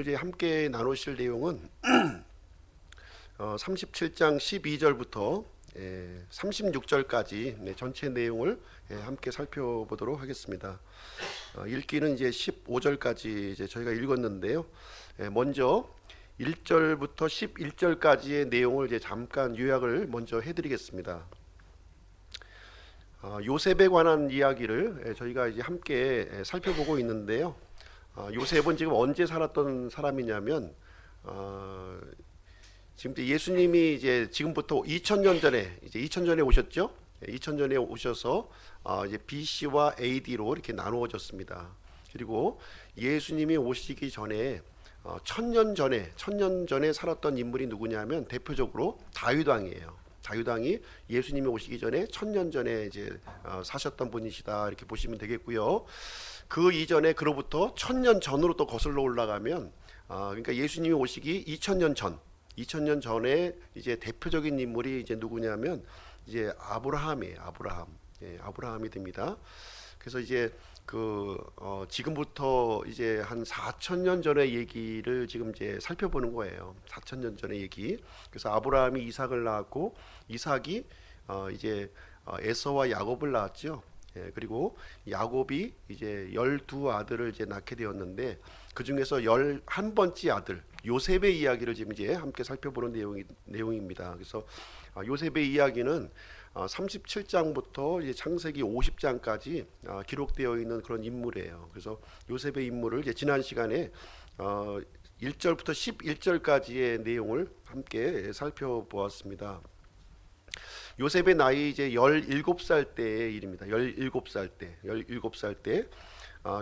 오늘 이제 함께 나누실 내용은 37장 12절부터 36절까지 전체 내용을 함께 살펴보도록 하겠습니다. 읽기는 이제 15절까지 이제 저희가 읽었는데요. 먼저 1절부터 11절까지의 내용을 이제 잠깐 요약을 먼저 해드리겠습니다. 요셉에 관한 이야기를 저희가 이제 함께 살펴보고 있는데요. 요셉은 지금 언제 살았던 사람이냐면 지금 예수님이 이제 지금부터 2000년 전에 이제 2000년에 오셨죠. 2000년에 오셔서 이제 BC와 AD로 이렇게 나누어졌습니다. 그리고 예수님이 오시기 전에 1000년 전에 살았던 인물이 누구냐면 대표적으로 다윗 왕이에요. 다윗 왕이 예수님이 오시기 전에 1000년 전에 이제 사셨던 분이시다 이렇게 보시면 되겠고요. 그 이전에 그로부터 1000년 전으로 또 거슬러 올라가면 그러니까 예수님이 오시기 2000년 전에 이제 대표적인 인물이 이제 누구냐면 이제 아브라함이에요. 아브라함이 됩니다. 그래서 이제 지금부터 이제 한 4000년 전의 얘기를 지금 이제 살펴보는 거예요. 4000년 전의 얘기. 그래서 아브라함이 이삭을 낳았고 이삭이 이제 에서와 야곱을 낳았죠. 그리고 야곱이 이제 12아들을 이제 낳게 되었는데 그 중에서 11번째 아들 요셉의 이야기를 지금 이제 함께 살펴보는 내용입니다. 그래서 요셉의 이야기는 37장부터 이제 창세기 50장까지 기록되어 있는 그런 인물이에요. 그래서 요셉의 인물을 이제 지난 시간에 1절부터 11절까지의 내용을 함께 살펴보았습니다. 요셉의 나이 이제 17살 때의 일입니다. 17살 때.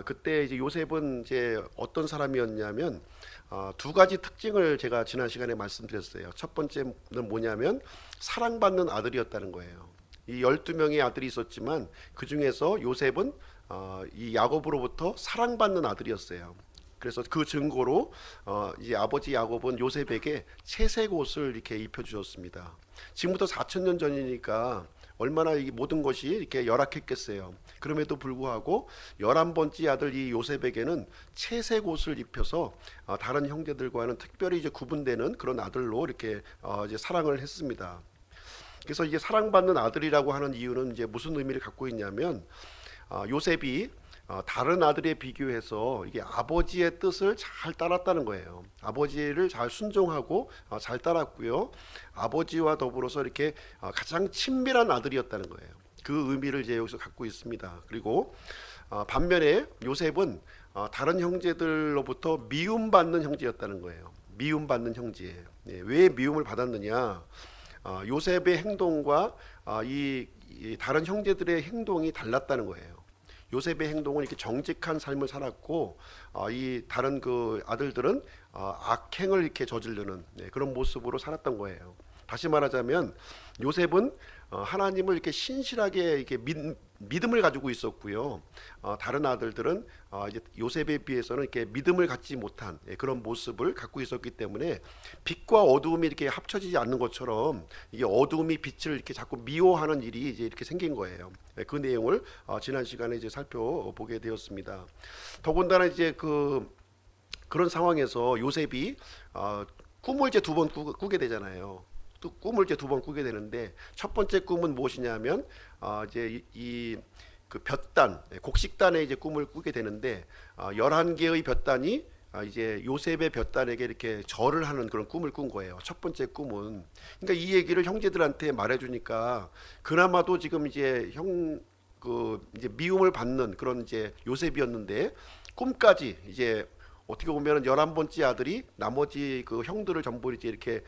그때 이제 요셉은 이제 어떤 사람이었냐면 두 가지 특징을 제가 지난 시간에 말씀드렸어요. 첫 번째는 뭐냐면 사랑받는 아들이었다는 거예요. 이 12명의 아들이 있었지만 그 중에서 요셉은 이 야곱으로부터 사랑받는 아들이었어요. 그래서 그 증거로 이제 아버지 야곱은 요셉에게 채색 옷을 이렇게 입혀 주셨습니다. 지금부터 4000년 전이니까 얼마나 이 모든 것이 이렇게 열악했겠어요. 그럼에도 불구하고 11번째 아들 이 요셉에게는 채색 옷을 입혀서 다른 형제들과는 특별히 이제 구분되는 그런 아들로 이렇게 이제 사랑을 했습니다. 그래서 이제 사랑받는 아들이라고 하는 이유는 이제 무슨 의미를 갖고 있냐면 요셉이 다른 아들에 비교해서 이게 아버지의 뜻을 잘 따랐다는 거예요. 아버지를 잘 순종하고 잘 따랐고요. 아버지와 더불어서 이렇게 가장 친밀한 아들이었다는 거예요. 그 의미를 이제 여기서 갖고 있습니다. 그리고 반면에 요셉은 다른 형제들로부터 미움받는 형제였다는 거예요. 미움받는 형제. 왜 미움을 받았느냐? 요셉의 행동과 이 다른 형제들의 행동이 달랐다는 거예요. 요셉의 행동은 이렇게 정직한 삶을 살았고 이 다른 그 아들들은 악행을 이렇게 저지르는 그런 모습으로 살았던 거예요. 다시 말하자면 요셉은 하나님을 이렇게 신실하게 이렇게 믿음을 가지고 있었고요. 다른 아들들은 이제 요셉에 비해서는 이렇게 믿음을 갖지 못한 그런 모습을 갖고 있었기 때문에 빛과 어두움이 이렇게 합쳐지지 않는 것처럼 이게 어두움이 빛을 이렇게 자꾸 미워하는 일이 이제 이렇게 생긴 거예요. 그 내용을 지난 시간에 이제 살펴보게 되었습니다. 더군다나 이제 그런 상황에서 요셉이 꿈을 이제 두 번 꾸게 되잖아요. 또 꿈을 이제 두 번 꾸게 되는데 첫 번째 꿈은 무엇이냐면 이제 그 볕단 곡식단의 이제 꿈을 꾸게 되는데 11개의 볕단이 이제 요셉의 볕단에게 이렇게 절을 하는 그런 꿈을 꾼 거예요. 첫 번째 꿈은. 그러니까 이 얘기를 형제들한테 말해주니까 그나마도 지금 이제 이제 미움을 받는 그런 이제 요셉이었는데 꿈까지 이제 어떻게 보면은 11번째 아들이 나머지 그 형들을 전부 이제 이렇게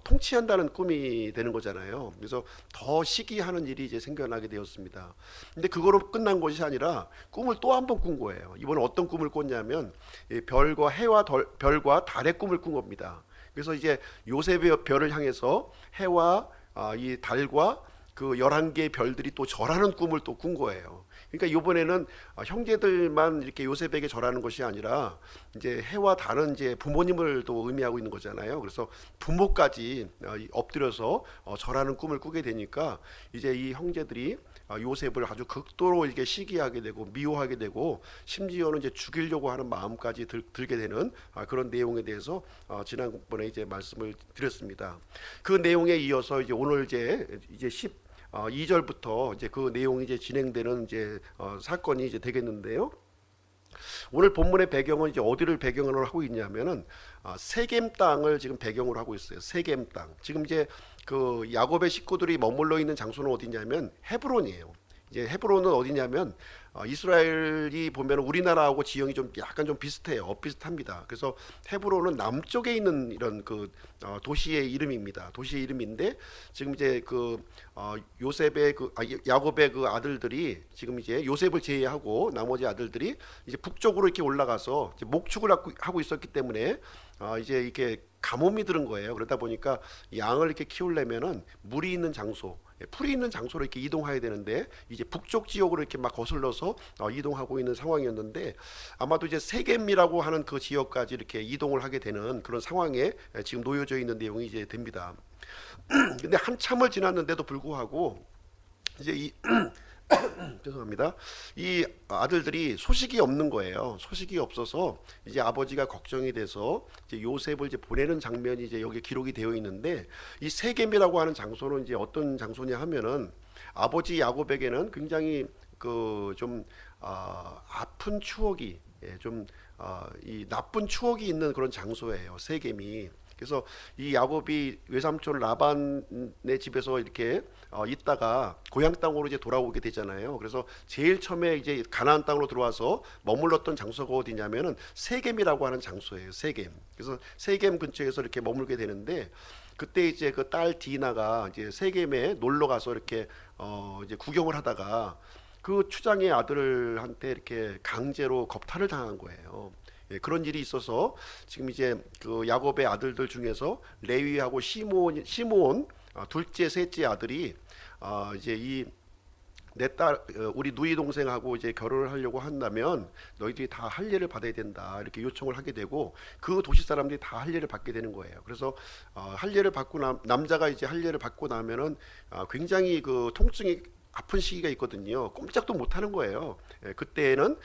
통치한다는 꿈이 되는 거잖아요. 그래서 더 시기하는 일이 이제 생겨나게 되었습니다. 근데 그거로 끝난 것이 아니라 꿈을 또 한 번 꾼 거예요. 이번에 어떤 꿈을 꿨냐면 별과 별과 달의 꿈을 꾼 겁니다. 그래서 이제 요셉의 별을 향해서 해와 이 달과 그 11개의 별들이 또 절하는 꿈을 또 꾼 거예요. 그러니까 이번에는 형제들만 이렇게 요셉에게 절하는 것이 아니라 이제 해와 다른 이제 부모님을 또 의미하고 있는 거잖아요. 그래서 부모까지 엎드려서 절하는 꿈을 꾸게 되니까 이제 이 형제들이 요셉을 아주 극도로 이렇게 시기하게 되고 미워하게 되고 심지어는 이제 죽이려고 하는 마음까지 들게 되는 그런 내용에 대해서 지난번에 이제 말씀을 드렸습니다. 그 내용에 이어서 이제 오늘 이제 12절부터 이제 그 내용이 이제 진행되는 이제 사건이 이제 되겠는데요. 오늘 본문의 배경은 이제 어디를 배경으로 하고 있냐면은 세겜 땅을 지금 배경으로 하고 있어요. 세겜 땅. 지금 이제 그 야곱의 식구들이 머물러 있는 장소는 어디냐면 헤브론이에요. 이제 헤브론은 어디냐면 이스라엘이 보면 우리나라하고 지형이 좀 약간 좀 비슷해요. 비슷합니다. 그래서 헤브론은 남쪽에 있는 이런 그 도시의 이름입니다. 도시의 이름인데 지금 이제 그 요셉의 야곱의 그 아들들이 지금 이제 요셉을 제외하고 나머지 아들들이 이제 북쪽으로 이렇게 올라가서 이제 목축을 하고 있었기 때문에 이제 이렇게 가뭄이 들은 거예요. 그러다 보니까 양을 이렇게 키우려면은 물이 있는 장소, 풀이 있는 장소로 이렇게 이동해야 되는데 이제 북쪽 지역으로 이렇게 막 거슬러서 이동하고 있는 상황이었는데 아마도 이제 세겜이라고 하는 그 지역까지 이렇게 이동을 하게 되는 그런 상황에 지금 놓여져 있는 내용이 이제 됩니다. 근데 한참을 지났는데도 불구하고 이제 이 죄송합니다. 이 아들들이 소식이 없는 거예요. 소식이 없어서 이제 아버지가 걱정이 돼서 이제 요셉을 이제 보내는 장면이 이제 여기 기록이 되어 있는데 이 세겜이라고 하는 장소는 이제 어떤 장소냐 하면은 아버지 야곱에게는 굉장히 그 좀 아픈 추억이 좀 이 나쁜 추억이 있는 그런 장소예요. 세겜이. 그래서 이 야곱이 외삼촌 라반의 집에서 이렇게 있다가 고향 땅으로 이제 돌아오게 되잖아요. 그래서 제일 처음에 이제 가나안 땅으로 들어와서 머물렀던 장소가 어디냐면은 세겜이라고 하는 장소예요. 세겜. 그래서 세겜 근처에서 이렇게 머물게 되는데 그때 이제 그 딸 디나가 이제 세겜에 놀러 가서 이렇게 이제 구경을 하다가 그 추장의 아들한테 이렇게 강제로 겁탈을 당한 거예요. 그런 일이 있어서 지금 이제 그 야곱의 아들들 중에서 레위하고 시므온 둘째 셋째 아들이 이제 이 내 딸 우리 누이 동생하고 이제 결혼을 하려고 한다면 너희들이 다 할례를 받아야 된다 이렇게 요청을 하게 되고 그 도시 사람들이 다 할례를 받게 되는 거예요. 그래서 할례를 받고 남자가 이제 할례를 받고 나면은 굉장히 그 통증이 아픈 시기가 있거든요. 꼼짝도 못 하는 거예요. 그때는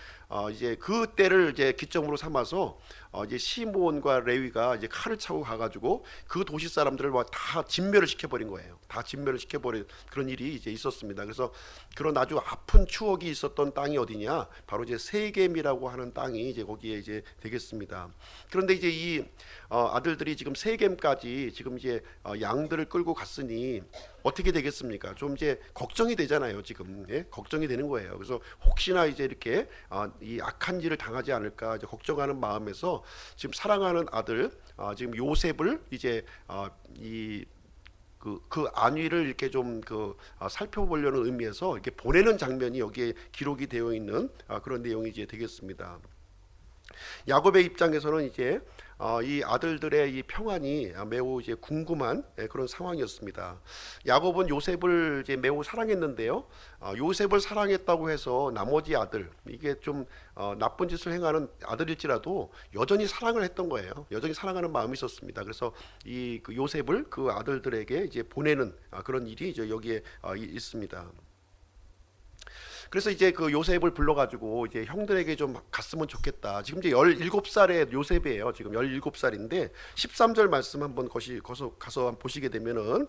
이제 그 때를 이제 기점으로 삼아서 이제 시므온과 레위가 이제 칼을 차고 가가지고 그 도시 사람들을 다 진멸을 시켜버린 거예요. 다 진멸을 시켜버린 그런 일이 이제 있었습니다. 그래서 그런 아주 아픈 추억이 있었던 땅이 어디냐? 바로 이제 세겜이라고 하는 땅이 이제 거기에 이제 되겠습니다. 그런데 이제 이 아들들이 지금 세겜까지 지금 이제 양들을 끌고 갔으니 어떻게 되겠습니까? 좀 이제 걱정이 되잖아요. 지금 걱정이 되는 거예요. 그래서 혹시나 이제 이렇게 이 악한 일을 당하지 않을까 이제 걱정하는 마음에서 지금 사랑하는 아들 지금 요셉을 이제 이 그 안위를 이렇게 좀 살펴보려는 의미에서 이렇게 보내는 장면이 여기에 기록이 되어 있는 그런 내용이 이제 되겠습니다. 야곱의 입장에서는 이제 이 아들들의 이 평안이 매우 이제 궁금한 그런 상황이었습니다. 야곱은 요셉을 이제 매우 사랑했는데요. 요셉을 사랑했다고 해서 나머지 아들 이게 좀 나쁜 짓을 행하는 아들일지라도 여전히 사랑을 했던 거예요. 여전히 사랑하는 마음이 있었습니다. 그래서 이 그 요셉을 그 아들들에게 이제 보내는 그런 일이 이제 여기에 있습니다. 그래서 이제 그 요셉을 불러가지고 이제 형들에게 좀 갔으면 좋겠다. 지금 이제 17살의 요셉이에요. 지금 17살인데 13절 말씀 한번 가서 보시게 되면은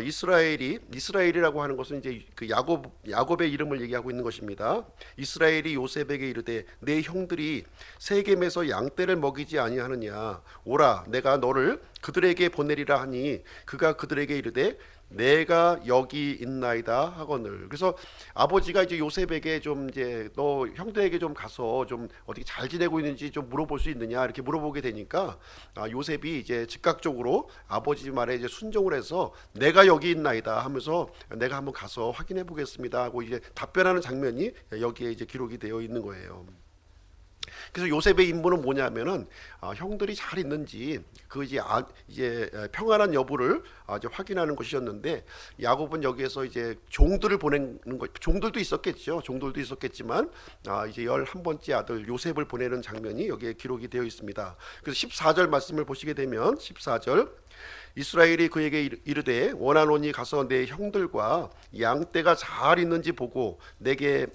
이스라엘이라고 하는 것은 이제 그 야곱의 이름을 얘기하고 있는 것입니다. 이스라엘이 요셉에게 이르되 내 형들이 세겜에서 양떼를 먹이지 아니하느냐 오라 내가 너를 그들에게 보내리라 하니 그가 그들에게 이르되 내가 여기 있나이다 하거늘. 그래서 아버지가 이제 요셉에게 좀 이제 너 형들에게 좀 가서 좀 어떻게 잘 지내고 있는지 좀 물어볼 수 있느냐 이렇게 물어보게 되니까 요셉이 이제 즉각적으로 아버지 말에 이제 순종을 해서 내가 여기 있나이다 하면서 내가 한번 가서 확인해 보겠습니다 하고 이제 답변하는 장면이 여기에 이제 기록이 되어 있는 거예요. 그래서 요셉의 임무는 뭐냐면은 형들이 잘 있는지 그 이제 평안한 여부를 이제 확인하는 것이었는데, 야곱은 여기에서 이제 종들을 보내는 것, 종들도 있었겠죠. 종들도 있었겠지만 이제 11번째 아들 요셉을 보내는 장면이 여기에 기록이 되어 있습니다. 그래서 14절 말씀을 보시게 되면 14절, 이스라엘이 그에게 이르되 원하노니 가서 내 형들과 양떼가 잘 있는지 보고 내게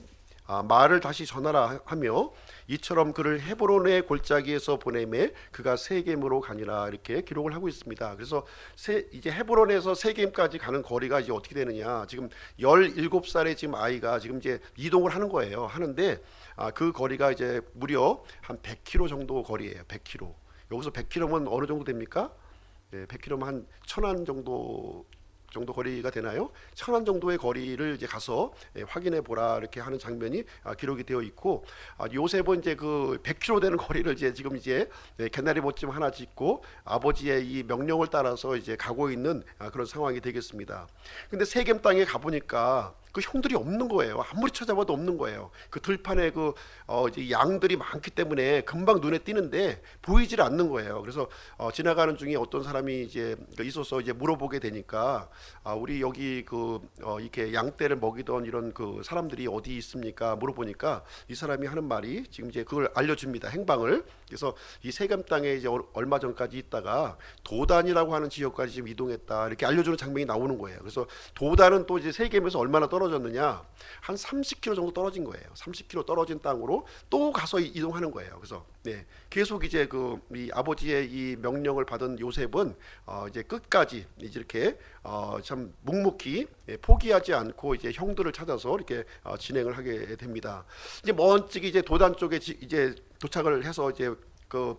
말을 다시 전하라 하며, 이처럼 그를 헤브론의 골짜기에서 보내매 그가 세겜으로 가니라, 이렇게 기록을 하고 있습니다. 그래서 이제 헤브론에서 세겜까지 가는 거리가 이제 어떻게 되느냐, 지금 17살의 지금 아이가 지금 이제 이동을 하는 거예요. 하는데 그 거리가 이제 무려 한 100km 정도 거리예요. 100km. 여기서 100km면 어느 정도 됩니까? 100km면 한 천안 정도 거리가 되나요? 천안 정도의 거리를 이제 가서 확인해 보라, 이렇게 하는 장면이 기록이 되어 있고, 요셉은 이제 그 100km 되는 거리를 이제 지금 이제 개나리 못짐 하나 짓고 아버지의 이 명령을 따라서 이제 가고 있는 그런 상황이 되겠습니다. 근데 세겜 땅에 가 보니까 그 형들이 없는 거예요. 아무리 찾아봐도 없는 거예요. 그 들판에 이제 양들이 많기 때문에 금방 눈에 띄는데 보이질 않는 거예요. 그래서 지나가는 중에 어떤 사람이 이제 있어서 이제 물어보게 되니까, 우리 여기 이렇게 양떼를 먹이던 이런 그 사람들이 어디 있습니까? 물어보니까 이 사람이 하는 말이 지금 이제 그걸 알려줍니다. 행방을. 그래서 이 세겜 땅에 이제 얼마 전까지 있다가 도단이라고 하는 지역까지 지금 이동했다, 이렇게 알려주는 장면이 나오는 거예요. 그래서 도단은 또 이제 세겜에서 얼마나 떨어졌느냐, 한 30km 정도 떨어진 거예요. 30km 떨어진 땅으로 또 가서 이동하는 거예요. 그래서 계속 이제 이 아버지의 이 명령을 받은 요셉은 이제 끝까지 이제 이렇게 참 묵묵히 포기하지 않고 이제 형들을 찾아서 이렇게 진행을 하게 됩니다. 이제 먼찍이 이제 도단 쪽에 이제 도착을 해서 이제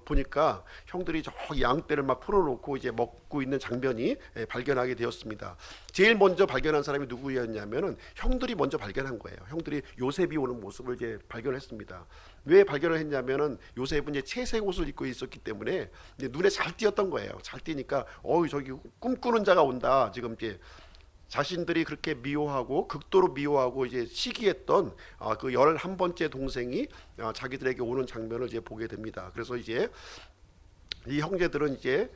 보니까 형들이 저 양떼를 막 풀어놓고 이제 먹고 있는 장면이 발견하게 되었습니다. 제일 먼저 발견한 사람이 누구였냐면은 형들이 먼저 발견한 거예요. 형들이 요셉이 오는 모습을 이제 발견했습니다. 왜 발견을 했냐면은 요셉은 이제 채색 옷을 입고 있었기 때문에 이제 눈에 잘 띄었던 거예요. 잘 띄니까 저기 꿈꾸는 자가 온다. 지금 이제 자신들이 그렇게 미워하고 극도로 미워하고 이제 시기했던 그 11번째 동생이 자기들에게 오는 장면을 이제 보게 됩니다. 그래서 이제 이 형제들은 이제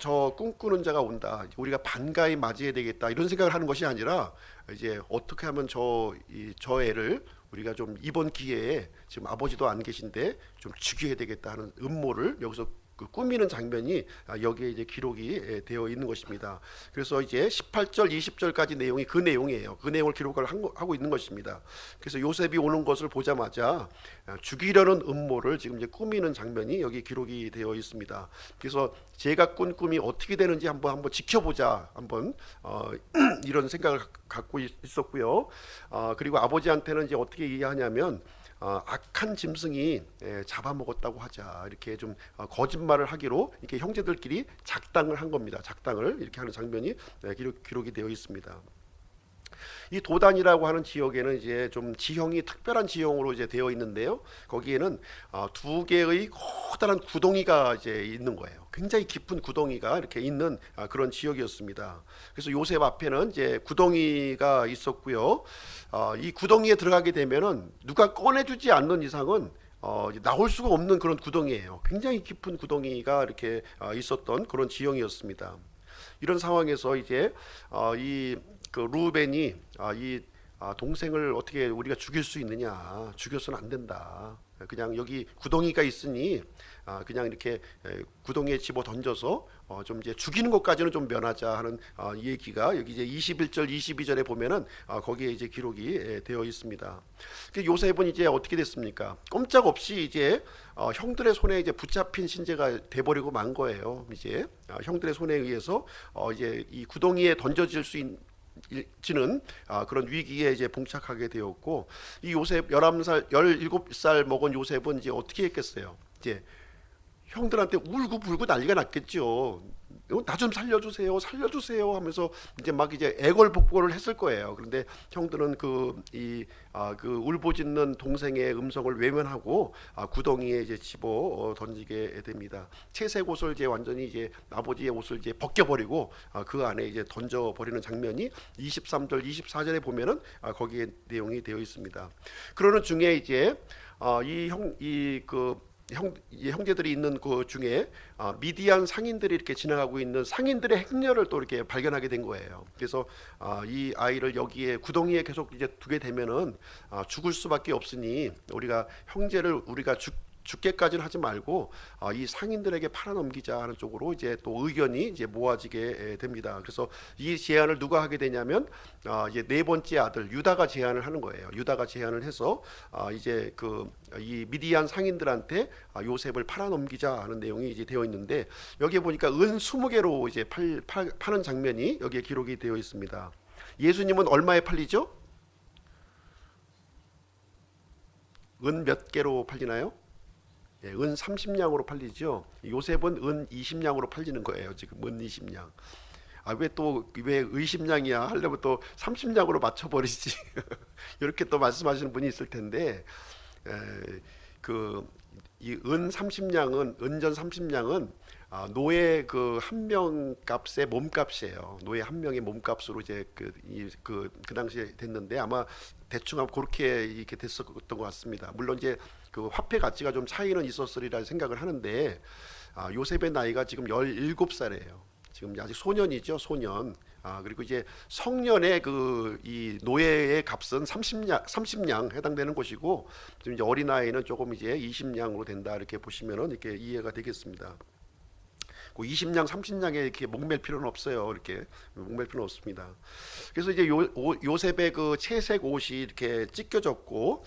저 꿈꾸는 자가 온다, 우리가 반가이 맞이해야 되겠다, 이런 생각을 하는 것이 아니라, 이제 어떻게 하면 저 애를 우리가 좀 이번 기회에, 지금 아버지도 안 계신데 좀 죽여야 되겠다 하는 음모를 여기서 꾸미는 장면이 여기에 이제 기록이 되어 있는 것입니다. 그래서 이제 18절 20절까지 내용이 그 내용이에요. 그 내용을 기록을 하고 있는 것입니다. 그래서 요셉이 오는 것을 보자마자 죽이려는 음모를 지금 이제 꾸미는 장면이 여기 기록이 되어 있습니다. 그래서 제가 꾼 꿈이 어떻게 되는지 한번 지켜보자, 한번 이런 생각을 갖고 있었고요. 그리고 아버지한테는 이제 어떻게 이해하냐면, 악한 짐승이 잡아먹었다고 하자, 이렇게 좀 거짓말을 하기로 이렇게 형제들끼리 작당을 한 겁니다. 작당을 이렇게 하는 장면이 기록이 되어 있습니다. 이 도단이라고 하는 지역에는 이제 좀 지형이 특별한 지형으로 이제 되어 있는데요. 거기에는 두 개의 커다란 구덩이가 이제 있는 거예요. 굉장히 깊은 구덩이가 이렇게 있는 그런 지역이었습니다. 그래서 요셉 앞에는 이제 구덩이가 있었고요. 이 구덩이에 들어가게 되면은 누가 꺼내주지 않는 이상은 나올 수가 없는 그런 구덩이에요. 굉장히 깊은 구덩이가 이렇게 있었던 그런 지형이었습니다. 이런 상황에서 이제 루벤이 이 동생을 어떻게 우리가 죽일 수 있느냐, 죽여서는 안 된다, 그냥 여기 구덩이가 있으니 그냥 이렇게 구덩이에 집어 던져서 좀 이제 죽이는 것까지는 좀 면하자 하는 얘기가 여기 이제 21절 22절에 보면은 거기에 이제 기록이 되어 있습니다. 요셉은 이제 어떻게 됐습니까? 꼼짝없이 이제 형들의 손에 이제 붙잡힌 신재가 돼버리고 만 거예요. 이제 형들의 손에 의해서 이제 이 구덩이에 던져질 수 있는 그런 위기에 이제 봉착하게 되었고, 이 요셉 11살 17살 먹은 요셉은 이제 어떻게 했겠어요? 이제 형들한테 울고불고 난리가 났겠죠. 나 좀 살려주세요, 살려주세요 하면서 이제 막 이제 애걸복걸을 했을 거예요. 그런데 형들은 그 울부짖는 동생의 음성을 외면하고 구덩이에 이제 집어 던지게 됩니다. 채색 옷을 이제 완전히 이제 아버지의 옷을 이제 벗겨버리고 그 안에 이제 던져버리는 장면이 23절 24절에 보면은 거기에 내용이 되어 있습니다. 그러는 중에 이제 이 형제들이 있는 그 중에 미디안 상인들이 이렇게 지나가고 있는 상인들의 행렬을 또 이렇게 발견하게 된 거예요. 그래서 이 아이를 여기에 구덩이에 계속 이제 두게 되면은 죽을 수밖에 없으니 우리가 형제를 우리가 죽게까지는 하지 말고 이 상인들에게 팔아넘기자 하는 쪽으로 이제 또 의견이 이제 모아지게 됩니다. 그래서 이 제안을 누가 하게 되냐면 이제 네 번째 아들 유다가 제안을 하는 거예요. 유다가 제안을 해서 이제 그 이 미디안 상인들한테 요셉을 팔아넘기자 하는 내용이 이제 되어 있는데, 여기에 보니까 은 20개로 이제 파는 장면이 여기에 기록이 되어 있습니다. 예수님은 얼마에 팔리죠? 은 몇 개로 팔리나요? 예, 은 30냥으로 팔리죠. 요셉은 은 20냥으로 팔리는 거예요. 지금 은 20냥. 왜 의심냥이야 하려면 또 30냥으로 맞춰버리지. 이렇게 또 말씀하시는 분이 있을 텐데, 그 이 은 30냥은 은전 30냥은 노예 그 한 명 값의 몸값이에요. 노예 한 명의 몸값으로 이제 그 당시에 됐는데, 아마 대충 그렇게 이렇게 됐었던 것 같습니다. 물론 이제 그 화폐 가치가 좀 차이는 있었으리라 생각을 하는데, 요셉의 나이가 지금 17살이에요. 지금 아직 소년이죠, 소년. 그리고 이제 성년의 그 이 노예의 값은 30냥 해당되는 것이고, 지금 이제 어린아이는 조금 이제 20냥으로 된다 이렇게 보시면은 이렇게 이해가 되겠습니다. 20냥, 30냥에 이렇게 목맬 필요는 없어요. 이렇게 목맬 필요는 없습니다. 그래서 이제 요셉의 그 채색 옷이 이렇게 찢겨졌고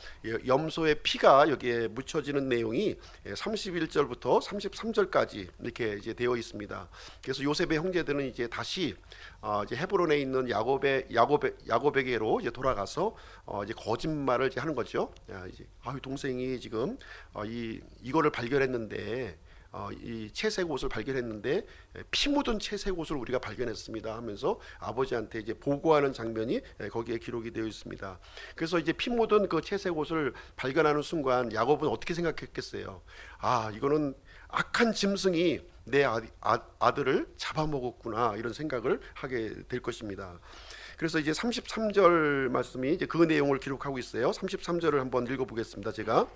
염소의 피가 여기에 묻혀지는 내용이 31절부터 33절까지 이렇게 이제 되어 있습니다. 그래서 요셉의 형제들은 이제 다시 이제 헤브론에 있는 야곱에게로 이제 돌아가서 이제 거짓말을 이제 하는 거죠. 이제 동생이 지금 이거를 발견했는데, 이 채색 옷을 발견했는데 피 묻은 채색 옷을 우리가 발견했습니다 하면서 아버지한테 이제 보고하는 장면이 거기에 기록이 되어 있습니다. 그래서 이제 피 묻은 그 채색 옷을 발견하는 순간 야곱은 어떻게 생각했겠어요? 이거는 악한 짐승이 내 아들을 잡아먹었구나, 이런 생각을 하게 될 것입니다. 그래서 이제 33절 말씀이 이제 그 내용을 기록하고 있어요. 33절을 한번 읽어보겠습니다. 제가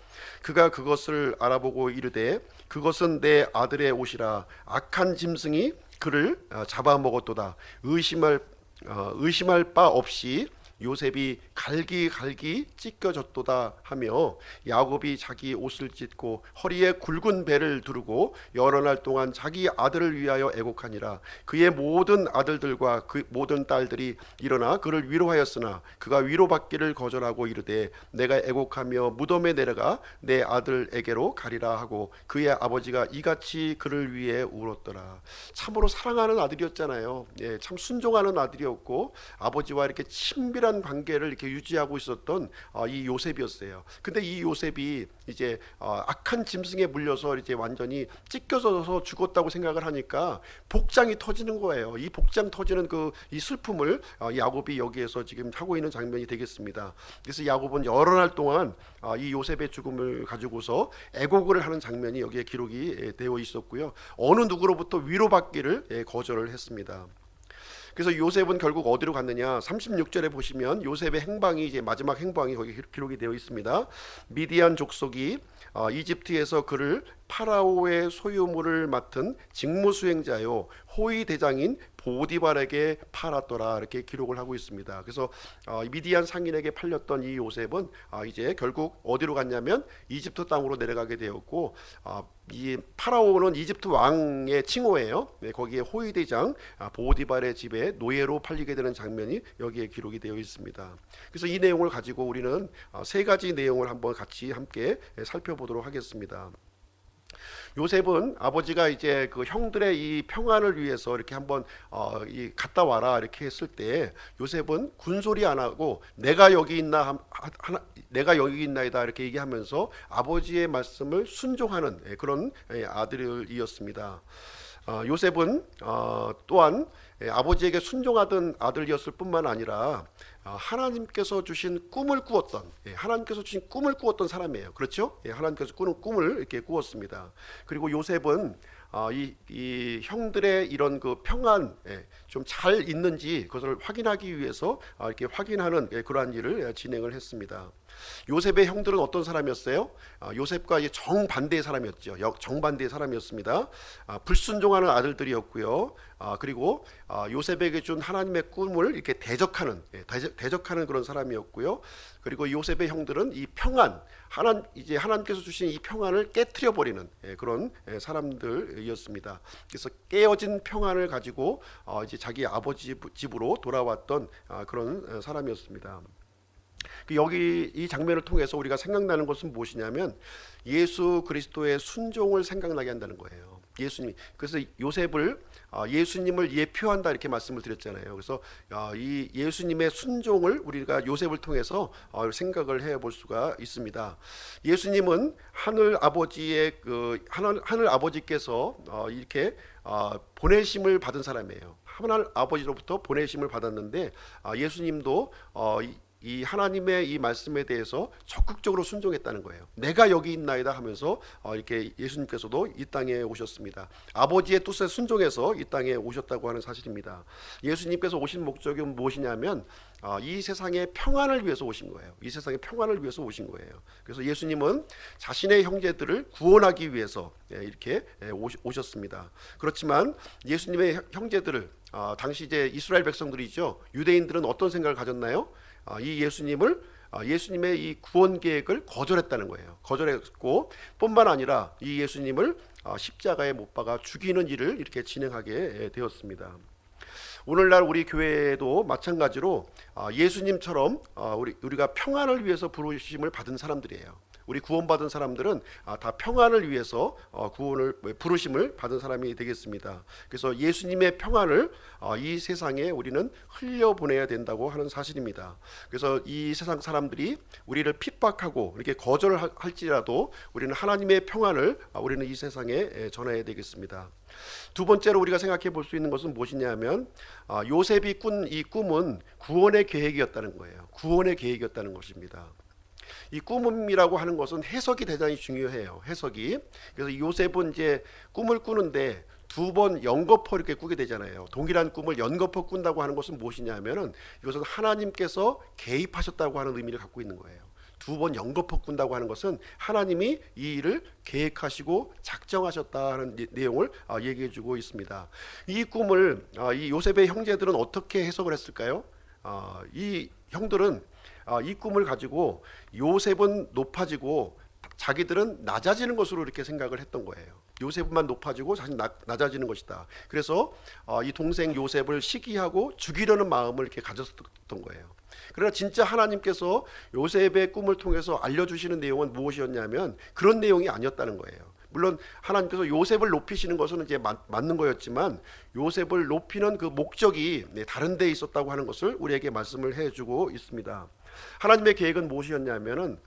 그가 그것을 알아보고 이르되 그것은 내 아들의 옷이라 악한 짐승이 그를 잡아먹었도다. 의심할 바 없이 요셉이 갈기갈기 찢겨졌도다 하며 야곱이 자기 옷을 찢고 허리에 굵은 배를 두르고 여러 날 동안 자기 아들을 위하여 애곡하니라. 그의 모든 아들들과 그 모든 딸들이 일어나 그를 위로하였으나 그가 위로받기를 거절하고 이르되 내가 애곡하며 무덤에 내려가 내 아들에게로 가리라 하고 그의 아버지가 이같이 그를 위해 울었더라. 참으로 사랑하는 아들이었잖아요. 참 순종하는 아들이었고 아버지와 이렇게 친밀한 관계를 이렇게 유지하고 있었던 이 요셉이었어요. 근데 이 요셉이 이제 악한 짐승에 물려서 이제 완전히 찢겨져서 죽었다고 생각을 하니까 복장이 터지는 거예요. 이 복장 터지는 이 슬픔을 야곱이 여기에서 지금 하고 있는 장면이 되겠습니다. 그래서 야곱은 여러 날 동안 이 요셉의 죽음을 가지고서 애곡을 하는 장면이 여기에 기록이 되어 있었고요. 어느 누구로부터 위로받기를 거절을 했습니다. 그래서 요셉은 결국 어디로 갔느냐? 36절에 보시면 요셉의 행방이 이제 마지막 행방이 거기 기록이 되어 있습니다. 미디안 족속이 이집트에서 그를 파라오의 소유물을 맡은 직무수행자요 호위 대장인 보디발에게 팔았더라, 이렇게 기록을 하고 있습니다. 그래서 미디안 상인에게 팔렸던 이 요셉은 이제 결국 어디로 갔냐면 이집트 땅으로 내려가게 되었고, 이 파라오는 이집트 왕의 칭호예요. 거기에 호위 대장 보디발의 집에 노예로 팔리게 되는 장면이 여기에 기록이 되어 있습니다. 그래서 이 내용을 가지고 우리는 세 가지 내용을 한번 같이 함께 살펴보도록 하겠습니다. 요셉은 아버지가 이제 그 형들의 이 평안을 위해서 이렇게 한번 갔다 와라 이렇게 했을 때 요셉은 군소리 안 하고 내가 여기 있나이다 이렇게 얘기하면서 아버지의 말씀을 순종하는 그런 아들이었습니다. 요셉은 또한 아버지에게 순종하던 아들이었을 뿐만 아니라 하나님께서 주신 꿈을 꾸었던 사람이에요. 그렇죠? 하나님께서 꾸는 꿈을 이렇게 꾸었습니다. 그리고 요셉은 이 형들의 이런 그 평안 좀 잘 있는지 그것을 확인하기 위해서 이렇게 확인하는 그러한 일을 진행을 했습니다. 요셉의 형들은 어떤 사람이었어요? 요셉과 정반대의 사람이었죠. 정반대의 사람이었습니다. 불순종하는 아들들이었고요. 그리고 요셉에게 준 하나님의 꿈을 이렇게 대적하는 그런 사람이었고요. 그리고 요셉의 형들은 이 평안, 이제 하나님께서 주신 이 평안을 깨트려 버리는 그런 사람들이었습니다. 그래서 깨어진 평안을 가지고 이제 자기 아버지 집으로 돌아왔던 그런 사람이었습니다. 여기 이 장면을 통해서 우리가 생각나는 것은 무엇이냐면 예수 그리스도의 순종을 생각나게 한다는 거예요. 예수님. 그래서 요셉을 예수님을 예표한다 이렇게 말씀을 드렸잖아요. 그래서 이 예수님의 순종을 우리가 요셉을 통해서 생각을 해볼 수가 있습니다. 예수님은 하늘 아버지의 하늘 아버지께서 이렇게 보내심을 받은 사람이에요. 하늘 아버지로부터 보내심을 받았는데 예수님도 이 하나님의 이 말씀에 대해서 적극적으로 순종했다는 거예요. 내가 여기 있나이다 하면서 이렇게 예수님께서도 이 땅에 오셨습니다. 아버지의 뜻에 순종해서 이 땅에 오셨다고 하는 사실입니다. 예수님께서 오신 목적이 무엇이냐면 이 세상의 평안을 위해서 오신 거예요. 이 세상의 평안을 위해서 오신 거예요. 그래서 예수님은 자신의 형제들을 구원하기 위해서 이렇게 오셨습니다. 그렇지만 예수님의 형제들을 당시 이제 이스라엘 백성들이죠. 유대인들은 어떤 생각을 가졌나요? 이 예수님의 이 구원 계획을 거절했다는 거예요. 거절했고 뿐만 아니라 이 예수님을 십자가에 못 박아 죽이는 일을 이렇게 진행하게 되었습니다. 오늘날 우리 교회도 마찬가지로 예수님처럼 우리가 평안을 위해서 부르심을 받은 사람들이에요. 우리 구원받은 사람들은 다 평안을 위해서 부르심을 받은 사람이 되겠습니다. 그래서 예수님의 평안을 이 세상에 우리는 흘려보내야 된다고 하는 사실입니다. 그래서 이 세상 사람들이 우리를 핍박하고 이렇게 거절할지라도 우리는 하나님의 평안을 우리는 이 세상에 전해야 되겠습니다. 두 번째로 우리가 생각해 볼 수 있는 것은 무엇이냐면 요셉이 꾼 이 꿈은 구원의 계획이었다는 거예요. 구원의 계획이었다는 것입니다. 이 꿈이라고 하는 것은 해석이 대단히 중요해요. 해석이. 그래서 요셉은 이제 꿈을 꾸는데 두 번 연거푸 이렇게 꾸게 되잖아요. 동일한 꿈을 연거푸 꾼다고 하는 것은 무엇이냐면은 이것은 하나님께서 개입하셨다고 하는 의미를 갖고 있는 거예요. 두 번 연거푸 꾼다고 하는 것은 하나님이 이 일을 계획하시고 작정하셨다는 내용을 얘기해 주고 있습니다. 이 꿈을 이 요셉의 형제들은 어떻게 해석을 했을까요? 이 형들은 이 꿈을 가지고 요셉은 높아지고 자기들은 낮아지는 것으로 이렇게 생각을 했던 거예요. 요셉만 높아지고 자신 낮아지는 것이다. 그래서 이 동생 요셉을 시기하고 죽이려는 마음을 이렇게 가졌던 거예요. 그러나 진짜 하나님께서 요셉의 꿈을 통해서 알려주시는 내용은 무엇이었냐면 그런 내용이 아니었다는 거예요. 물론 하나님께서 요셉을 높이시는 것은 이제 맞는 거였지만 요셉을 높이는 그 목적이 다른 데 있었다고 하는 것을 우리에게 말씀을 해주고 있습니다. 하나님의 계획은 무엇이었냐면은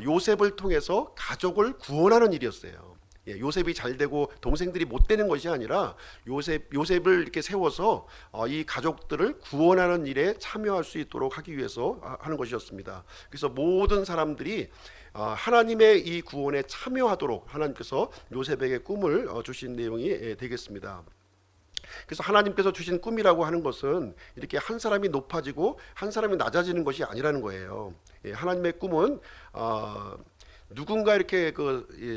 요셉을 통해서 가족을 구원하는 일이었어요. 요셉이 잘 되고 동생들이 못 되는 것이 아니라 요셉을 이렇게 세워서 이 가족들을 구원하는 일에 참여할 수 있도록 하기 위해서 하는 것이었습니다. 그래서 모든 사람들이 하나님의 이 구원에 참여하도록 하나님께서 요셉에게 꿈을 주신 내용이 되겠습니다. 그래서 하나님께서 주신 꿈이라고 하는 것은 이렇게 한 사람이 높아지고 한 사람이 낮아지는 것이 아니라는 거예요. 하나님의 꿈은 누군가 이렇게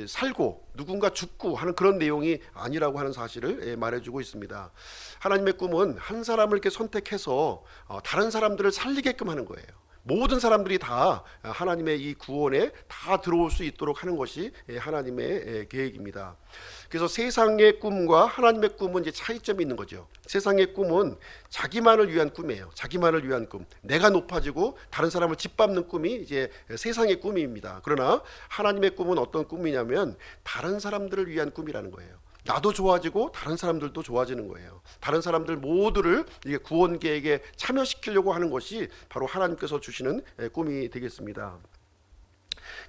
살고 누군가 죽고 하는 그런 내용이 아니라고 하는 사실을 말해주고 있습니다. 하나님의 꿈은 한 사람을 이렇게 선택해서 다른 사람들을 살리게끔 하는 거예요. 모든 사람들이 다 하나님의 이 구원에 다 들어올 수 있도록 하는 것이 하나님의 계획입니다. 그래서 세상의 꿈과 하나님의 꿈은 이제 차이점이 있는 거죠. 세상의 꿈은 자기만을 위한 꿈이에요. 자기만을 위한 꿈. 내가 높아지고 다른 사람을 짓밟는 꿈이 이제 세상의 꿈입니다. 그러나 하나님의 꿈은 어떤 꿈이냐면 다른 사람들을 위한 꿈이라는 거예요. 나도 좋아지고 다른 사람들도 좋아지는 거예요. 다른 사람들 모두를 이게 구원 계획에 참여시키려고 하는 것이 바로 하나님께서 주시는 꿈이 되겠습니다.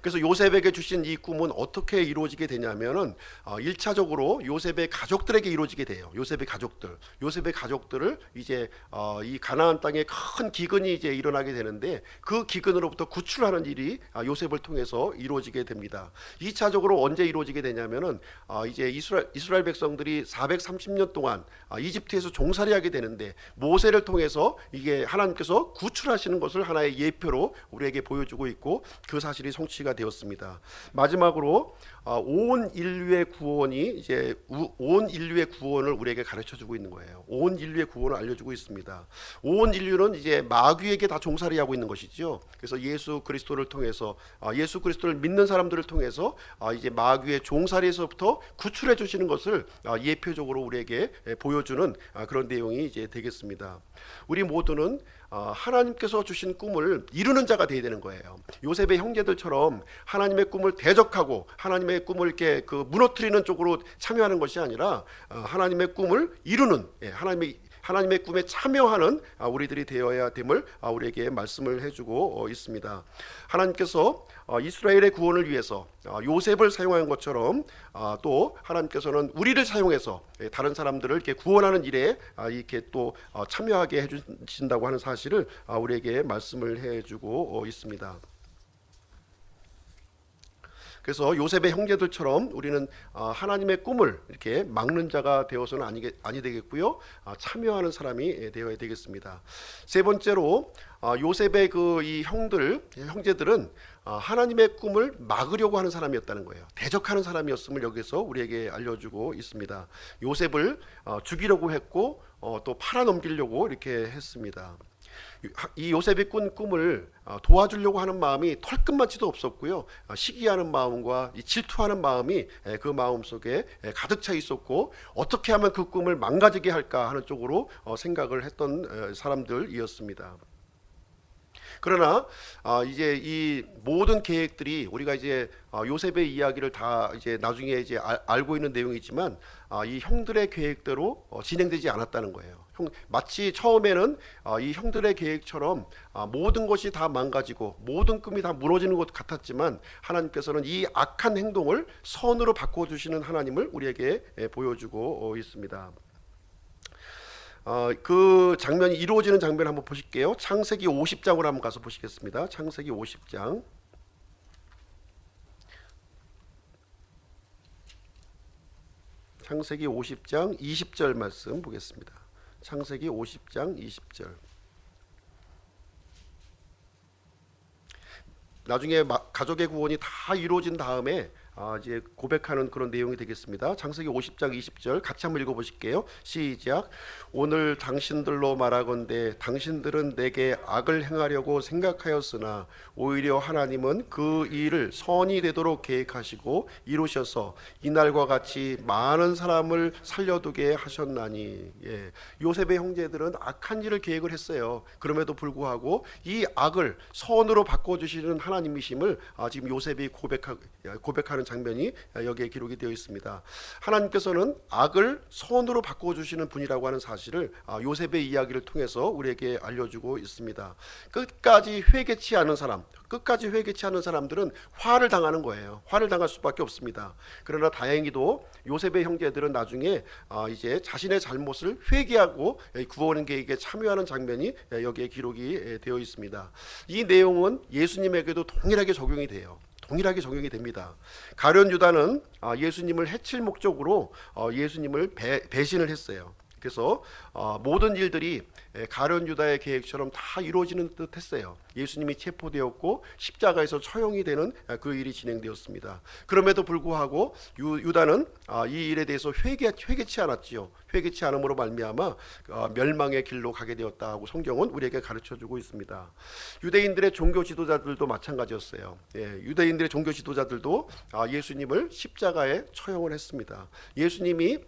그래서 요셉에게 주신 이 꿈은 어떻게 이루어지게 되냐면은 1차적으로 요셉의 가족들에게 이루어지게 돼요. 요셉의 가족들을 이제 이 가나안 땅에 큰 기근이 이제 일어나게 되는데 그 기근으로부터 구출하는 일이 요셉을 통해서 이루어지게 됩니다. 2차적으로 언제 이루어지게 되냐면은 이제 이스라엘 백성들이 430년 동안 이집트에서 종살이하게 되는데 모세를 통해서 이게 하나님께서 구출하시는 것을 하나의 예표로 우리에게 보여주고 있고 그 사실이 성취가 되었습니다. 마지막으로 온 인류의 구원이 이제 온 인류의 구원을 우리에게 가르쳐주고 있는 거예요. 온 인류의 구원을 알려주고 있습니다. 온 인류는 이제 마귀에게 다 종살이하고 있는 것이죠. 그래서 예수 그리스도를 통해서 예수 그리스도를 믿는 사람들을 통해서 이제 마귀의 종살이에서부터 구출해 주시는 것을 예표적으로 우리에게 보여주는 그런 내용이 이제 되겠습니다. 우리 모두는 하나님께서 주신 꿈을 이루는 자가 되어야 되는 거예요. 요셉의 형제들처럼 하나님의 꿈을 대적하고 하나님의 꿈을 이렇게 무너뜨리는 쪽으로 참여하는 것이 아니라 하나님의 꿈을 이루는 하나님의 꿈에 참여하는 우리들이 되어야 됨을 우리에게 말씀을 해주고 있습니다. 하나님께서 이스라엘의 구원을 위해서 요셉을 사용한 것처럼 또 하나님께서는 우리를 사용해서 다른 사람들을 이렇게 구원하는 일에 이렇게 또 참여하게 해주신다고 하는 사실을 우리에게 말씀을 해주고 있습니다. 그래서 요셉의 형제들처럼 우리는 하나님의 꿈을 이렇게 막는 자가 되어서는 아니 되겠고요. 참여하는 사람이 되어야 되겠습니다. 세 번째로 요셉의 이 형제들은 하나님의 꿈을 막으려고 하는 사람이었다는 거예요. 대적하는 사람이었음을 여기서 우리에게 알려주고 있습니다. 요셉을 죽이려고 했고 또 팔아넘기려고 이렇게 했습니다. 이 요셉이 꾼 꿈을 도와주려고 하는 마음이 털끝만치도 없었고요. 시기하는 마음과 질투하는 마음이 그 마음 속에 가득 차 있었고 어떻게 하면 그 꿈을 망가지게 할까 하는 쪽으로 생각을 했던 사람들이었습니다. 그러나 이제 이 모든 계획들이 우리가 이제 요셉의 이야기를 다 이제 나중에 이제 알고 있는 내용이지만 이 형들의 계획대로 진행되지 않았다는 거예요. 마치 처음에는 이 형들의 계획처럼 모든 것이 다 망가지고 모든 꿈이 다 무너지는 것 같았지만 하나님께서는 이 악한 행동을 선으로 바꿔주시는 하나님을 우리에게 보여주고 있습니다. 그 장면이 이루어지는 장면 한번 보실게요. 창세기 50장으로 한번 가서 보시겠습니다. 창세기 50장. 창세기 50장 20절 말씀 보겠습니다. 창세기 50장 20절. 나중에 가족의 구원이 다 이루어진 다음에 이제 고백하는 그런 내용이 되겠습니다. 창세기 50장 20절 같이 한번 읽어보실게요. 시작. 오늘 당신들로 말하건대 당신들은 내게 악을 행하려고 생각하였으나 오히려 하나님은 그 일을 선이 되도록 계획하시고 이루셔서 이날과 같이 많은 사람을 살려두게 하셨나니. 요셉의 형제들은 악한 일을 계획을 했어요. 그럼에도 불구하고 이 악을 선으로 바꿔주시는 하나님이심을 지금 요셉이 고백하는 장면이 여기에 기록이 되어 있습니다. 하나님께서는 악을 선으로 바꿔주시는 분이라고 하는 사실을 요셉의 이야기를 통해서 우리에게 알려주고 있습니다. 끝까지 회개치 않은 사람들은 화를 당하는 거예요. 화를 당할 수밖에 없습니다. 그러나 다행히도 요셉의 형제들은 나중에 이제 자신의 잘못을 회개하고 구원 계획에 참여하는 장면이 여기에 기록이 되어 있습니다. 이 내용은 예수님에게도 동일하게 적용이 됩니다. 가룟 유다는 예수님을 해칠 목적으로 예수님을 배신을 했어요. 그래서 모든 일들이 가룟 유다의 계획처럼 다 이루어지는 듯 했어요. 예수님이 체포되었고 십자가에서 처형이 되는 그 일이 진행되었습니다. 그럼에도 불구하고 유다는 이 일에 대해서 회개치 않았지요. 회개치 않음으로 말미암아 멸망의 길로 가게 되었다 고 성경은 우리에게 가르쳐주고 있습니다. 유대인들의 종교 지도자들도 마찬가지였어요. 유대인들의 종교 지도자들도 예수님을 십자가에 처형을 했습니다. 예수님이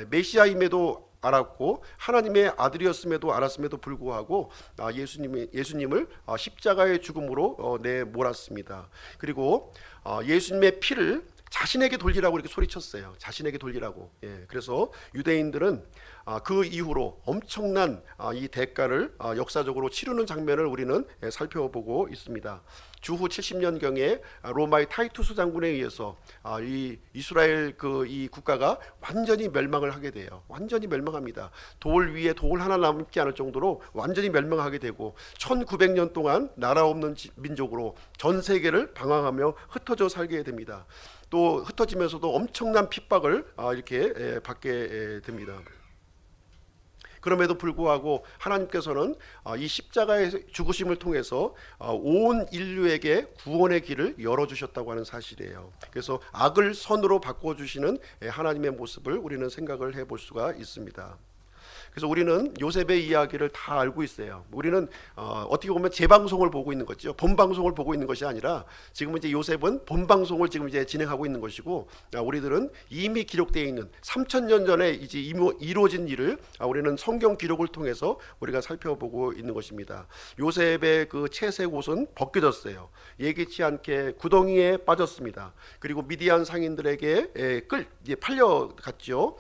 메시아임에도 알았고 하나님의 아들이었음에도 알았음에도 불구하고 예수님을 십자가의 죽음으로 내몰았습니다. 그리고 예수님의 피를 자신에게 돌리라고 이렇게 소리쳤어요. 자신에게 돌리라고. 예, 그래서 유대인들은 그 이후로 엄청난 이 대가를 역사적으로 치르는 장면을 우리는 살펴보고 있습니다. 주후 70년경에 로마의 타이투스 장군에 의해서 이 이스라엘 이 국가가 완전히 멸망을 하게 돼요. 완전히 멸망합니다. 돌 위에 돌 하나 남지 않을 정도로 완전히 멸망하게 되고 1900년 동안 나라 없는 민족으로 전 세계를 방황하며 흩어져 살게 됩니다. 또 흩어지면서도 엄청난 핍박을 이렇게 받게 됩니다. 그럼에도 불구하고 하나님께서는 이 십자가의 죽으심을 통해서 온 인류에게 구원의 길을 열어주셨다고 하는 사실이에요. 그래서 악을 선으로 바꿔주시는 하나님의 모습을 우리는 생각을 해볼 수가 있습니다. 그래서 우리는 요셉의 이야기를 다 알고 있어요. 우리는 어떻게 보면 재방송을 보고 있는 거죠. 본방송을 보고 있는 것이 아니라 지금 이제 요셉은 본방송을 지금 이제 진행하고 있는 것이고, 우리들은 이미 기록되어 있는 3000년 전에 이제 이루어진 일을 우리는 성경 기록을 통해서 우리가 살펴보고 있는 것입니다. 요셉의 그 채색 옷은 벗겨졌어요. 예기치 않게 구덩이에 빠졌습니다. 그리고 미디안 상인들에게 팔려갔죠.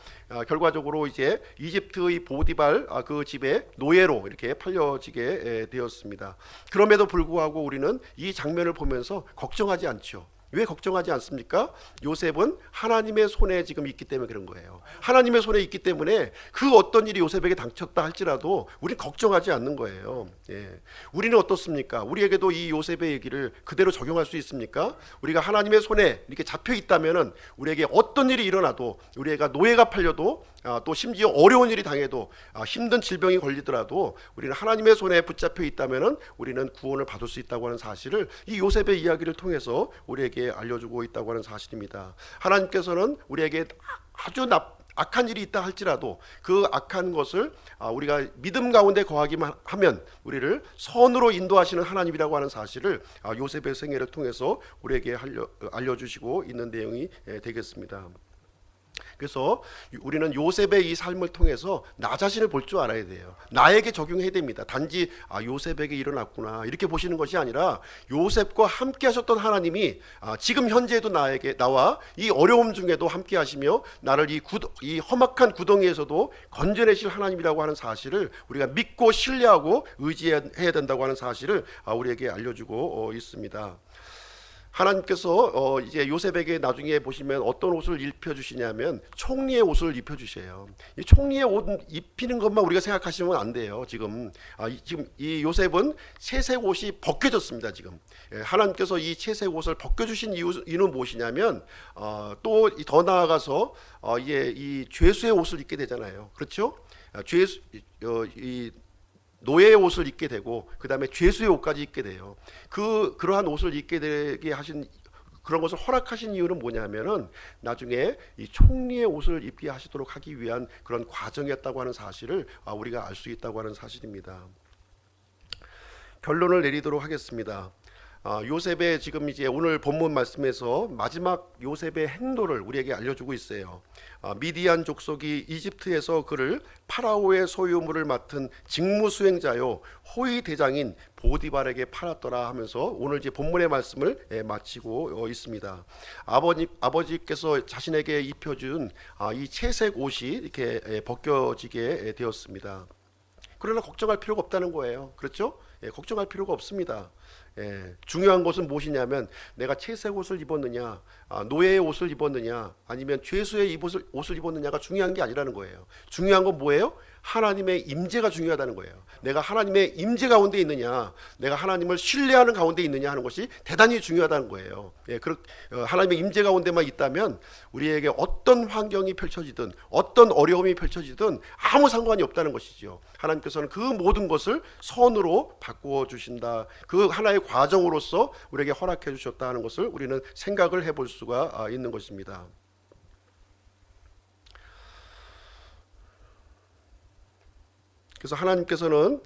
결과적으로 이제 이집트의 보디발 그 집에 노예로 이렇게 팔려지게 되었습니다. 그럼에도 불구하고 우리는 이 장면을 보면서 걱정하지 않죠. 왜 걱정하지 않습니까? 요셉은 하나님의 손에 지금 있기 때문에 그런 거예요. 하나님의 손에 있기 때문에 그 어떤 일이 요셉에게 닥쳤다 할지라도 우리는 걱정하지 않는 거예요. 예. 우리는 어떻습니까? 우리에게도 이 요셉의 얘기를 그대로 적용할 수 있습니까? 우리가 하나님의 손에 이렇게 잡혀 있다면은 우리에게 어떤 일이 일어나도, 우리가 노예가 팔려도, 또 심지어 어려운 일이 당해도, 힘든 질병이 걸리더라도 우리는 하나님의 손에 붙잡혀 있다면은 우리는 구원을 받을 수 있다고 하는 사실을 이 요셉의 이야기를 통해서 우리에게 알려주고 있다고 하는 사실입니다. 하나님께서는 우리에게 아주 악한 일이 있다 할지라도 그 악한 것을 우리가 믿음 가운데 거하기만 하면 우리를 선으로 인도하시는 하나님이라고 하는 사실을 요셉의 생애를 통해서 우리에게 알려주시고 있는 내용이 되겠습니다. 그래서 우리는 요셉의 이 삶을 통해서 나 자신을 볼 줄 알아야 돼요. 나에게 적용해야 됩니다. 단지 요셉에게 일어났구나 이렇게 보시는 것이 아니라 요셉과 함께 하셨던 하나님이 지금 현재에도 나와 이 어려움 중에도 함께 하시며 나를 이 험악한 구덩이에서도 건져내실 하나님이라고 하는 사실을 우리가 믿고 신뢰하고 의지해야 된다고 하는 사실을 우리에게 알려주고 있습니다. 하나님께서 이제 요셉에게 나중에 보시면 어떤 옷을 입혀주시냐면 총리의 옷을 입혀주셔요. 이 총리의 옷 입히는 것만 우리가 생각하시면 안 돼요. 지금 이 요셉은 채색 옷이 벗겨졌습니다. 지금 하나님께서 이 채색 옷을 벗겨주신 이유는 무엇이냐면 또 더 나아가서 이 죄수의 옷을 입게 되잖아요. 그렇죠? 이 노예의 옷을 입게 되고 그 다음에 죄수의 옷까지 입게 돼요. 그러한 옷을 입게 되게 하신, 그런 것을 허락하신 이유는 뭐냐면은 나중에 이 총리의 옷을 입게 하시도록 하기 위한 그런 과정이었다고 하는 사실을 우리가 알 수 있다고 하는 사실입니다. 결론을 내리도록 하겠습니다. 요셉의 지금 이제 오늘 본문 말씀에서 마지막 요셉의 행도를 우리에게 알려주고 있어요. 미디안 족속이 이집트에서 그를 파라오의 소유물을 맡은 직무 수행자요 호위 대장인 보디발에게 팔았더라 하면서 오늘 이제 본문의 말씀을 마치고 있습니다. 아버지께서 자신에게 입혀준 이 채색 옷이 이렇게 벗겨지게 되었습니다. 그러나 걱정할 필요가 없다는 거예요. 그렇죠? 걱정할 필요가 없습니다. 중요한 것은 무엇이냐면 내가 채색 옷을 입었느냐, 노예의 옷을 입었느냐, 아니면 죄수의 옷을 입었느냐가 중요한 게 아니라는 거예요. 중요한 건 뭐예요? 하나님의 임재가 중요하다는 거예요. 내가 하나님의 임재 가운데 있느냐, 내가 하나님을 신뢰하는 가운데 있느냐 하는 것이 대단히 중요하다는 거예요. 하나님의 임재 가운데만 있다면 우리에게 어떤 환경이 펼쳐지든 어떤 어려움이 펼쳐지든 아무 상관이 없다는 것이죠. 하나님께서는 그 모든 것을 선으로 바꾸어 주신다. 그 하나의 과정으로서 우리에게 허락해 주셨다 하는 것을 우리는 생각을 해볼 수가 있는 것입니다. 그래서 하나님께서는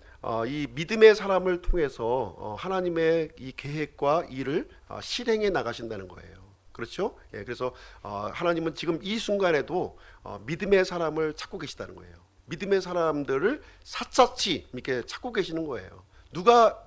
이 믿음의 사람을 통해서 하나님의 이 계획과 일을 실행해 나가신다는 거예요. 그렇죠? 그래서 하나님은 지금 이 순간에도 믿음의 사람을 찾고 계시다는 거예요. 믿음의 사람들을 샅샅이 이렇게 찾고 계시는 거예요. 누가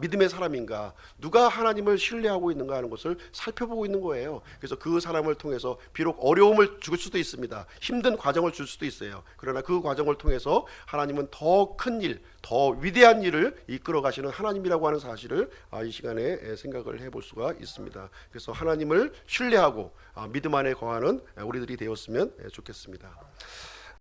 믿음의 사람인가, 누가 하나님을 신뢰하고 있는가 하는 것을 살펴보고 있는 거예요. 그래서 그 사람을 통해서 비록 어려움을 줄 수도 있습니다. 힘든 과정을 줄 수도 있어요. 그러나 그 과정을 통해서 하나님은 더 큰 일, 더 위대한 일을 이끌어 가시는 하나님이라고 하는 사실을 이 시간에 생각을 해볼 수가 있습니다. 그래서 하나님을 신뢰하고 믿음 안에 거하는 우리들이 되었으면 좋겠습니다.